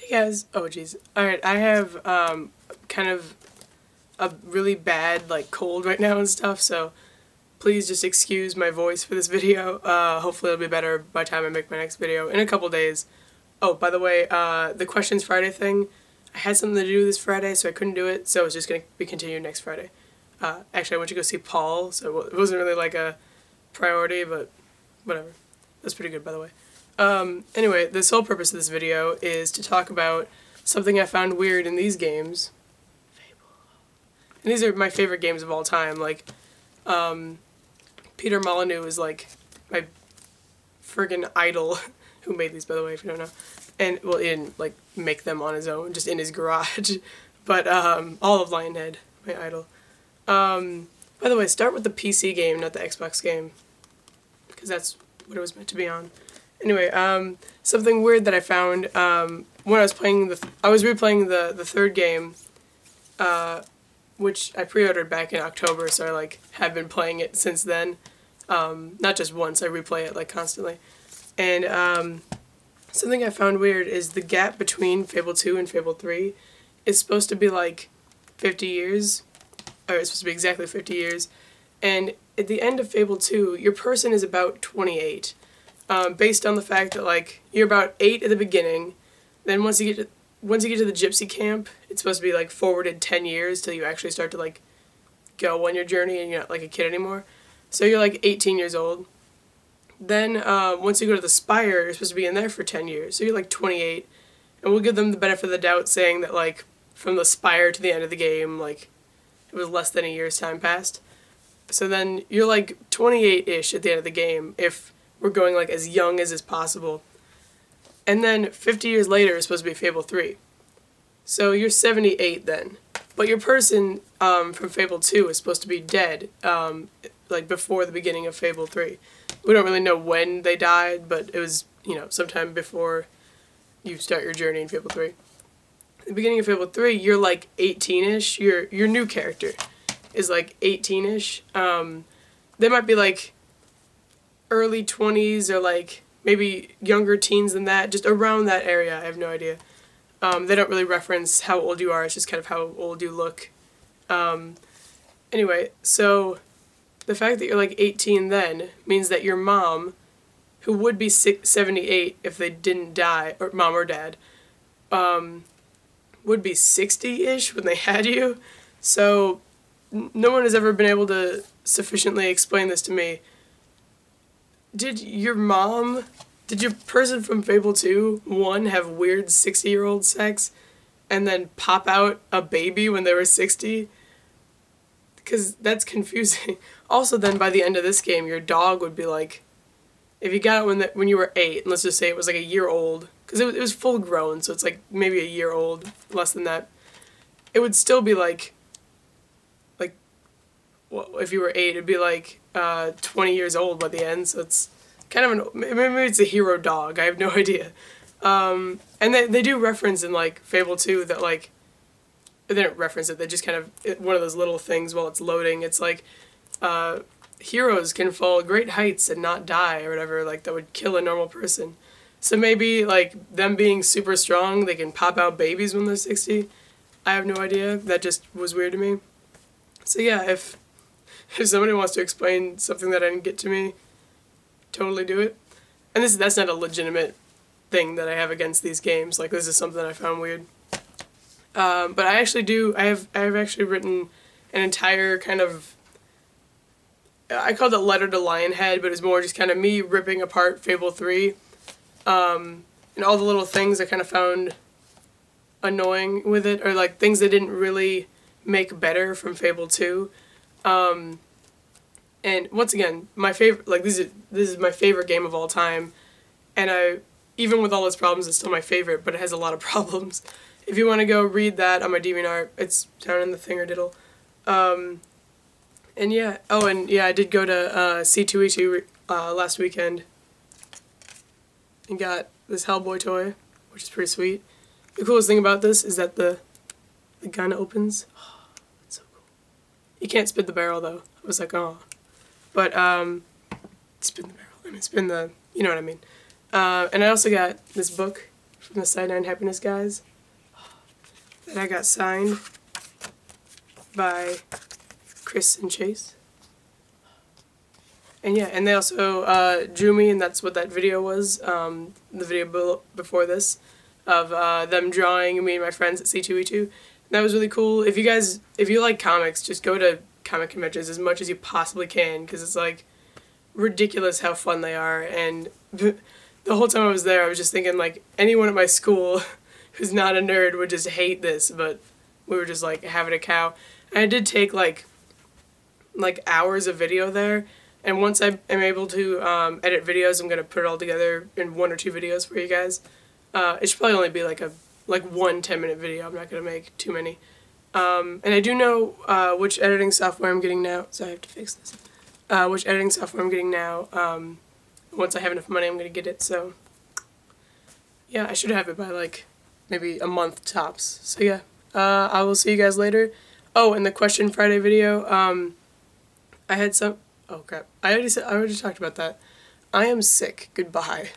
Hey guys. Oh jeez. Alright, I have kind of a really bad like cold right now and stuff, so please just excuse my voice for this video. Hopefully it'll be better by the time I make my next video in a couple days. Oh, by the way, the Questions Friday thing, I had something to do this Friday, so I couldn't do it, so it's just going to be continued next Friday. Actually, I went to go see Paul, so it wasn't really like a priority, but whatever. That's pretty good, by the way. Anyway, the sole purpose of this video is to talk about something I found weird in these games. Fable. And these are my favorite games of all time. Like, Peter Molyneux is like my friggin' idol, who made these, by the way, if you don't know. And, well, he didn't, like, make them on his own, just in his garage. But, all of Lionhead, my idol. By the way, start with the PC game, not the Xbox game. Because that's what it was meant to be on. Anyway, something weird that I found, when I was playing I was replaying the third game, which I pre-ordered back in October, so I, like, have been playing it since then. Not just once, I replay it, like, constantly. And, something I found weird is the gap between Fable 2 and Fable 3 is supposed to be, like, 50 years, or it's supposed to be exactly 50 years, and at the end of Fable 2, your person is about 28. Based on the fact that, like, you're about 8 at the beginning, then once you get to the gypsy camp, it's supposed to be, like, forwarded 10 years till you actually start to, like, go on your journey and you're not, like, a kid anymore. So you're, like, 18 years old. Then, once you go to the Spire, you're supposed to be in there for 10 years, so you're, like, 28. And we'll give them the benefit of the doubt saying that, like, from the Spire to the end of the game, like, it was less than a year's time passed. So then you're, like, 28-ish at the end of the game, if we're going, like, as young as is possible. And then 50 years later is supposed to be Fable 3. So you're 78 then. But your person from Fable 2 is supposed to be dead, like, before the beginning of Fable 3. We don't really know when they died, but it was, you know, sometime before you start your journey in Fable 3. At the beginning of Fable 3, you're, like, 18-ish. Your new character is, like, 18-ish. They might be, like, early 20s or, like, maybe younger teens than that, just around that area. I have no idea. They don't really reference how old you are, it's just kind of how old you look. Anyway, so the fact that you're, like, 18 then means that your mom, who would be 78 if they didn't die, or mom or dad, would be 60-ish when they had you. So no one has ever been able to sufficiently explain this to me. Did your person from Fable 2, 1, have weird 60-year-old sex, and then pop out a baby when they were 60? Because that's confusing. Also, then, by the end of this game, your dog would be, like, if you got it when you were 8, and let's just say it was, like, a year old, because it was full grown, so it's, like, maybe a year old, less than that, it would still be, like, well, if you were 8, it'd be, like, 20 years old by the end, so it's kind of maybe it's a hero dog, I have no idea. And they do reference in, like, Fable 2 that, like, they don't reference it, they just kind of, one of those little things while it's loading, it's like, heroes can fall great heights and not die, or whatever, like, that would kill a normal person. So maybe, like, them being super strong, they can pop out babies when they're 60. I have no idea, that just was weird to me. So yeah, if somebody wants to explain something that didn't get to me, totally do it. And that's not a legitimate thing that I have against these games. Like, this is something I found weird. But I have actually written an entire kind of, I called it Letter to Lionhead, but it's more just kind of me ripping apart Fable 3. And all the little things I kind of found annoying with it, or, like, things that didn't really make better from Fable 2. And once again, my favorite, like, this is my favorite game of all time, and even with all its problems, it's still my favorite, but it has a lot of problems. If you want to go read that on my DeviantArt, it's down in the thingerdiddle. And yeah, oh, and yeah, I did go to C2E2 last weekend and got this Hellboy toy, which is pretty sweet. The coolest thing about this is that the gun opens. Oh, it's so cool. You can't spin the barrel, though. I was like, oh. But, spin the barrel. I mean, spin the, you know what I mean. And I also got this book from the Side 9 Happiness guys that I got signed by Chris and Chase. And yeah, and they also drew me, and that's what that video was, the video before this, of them drawing me and my friends at C2E2. And that was really cool. If you like comics, just go to comic conventions as much as you possibly can, because it's like ridiculous how fun they are. And the whole time I was there, I was just thinking like anyone at my school who's not a nerd would just hate this, but we were just like having a cow. And I did take like hours of video there. And once I am able to edit videos, I'm going to put it all together in 1 or 2 videos for you guys. It should probably only be like one 10-minute video. I'm not going to make too many. And I do know which editing software I'm getting now. So I have to fix this. Which editing software I'm getting now. Once I have enough money, I'm going to get it. So yeah, I should have it by like maybe a month tops. So yeah, I will see you guys later. Oh, and the Question Friday video, I had some... Oh crap, I already talked about that. I am sick. Goodbye.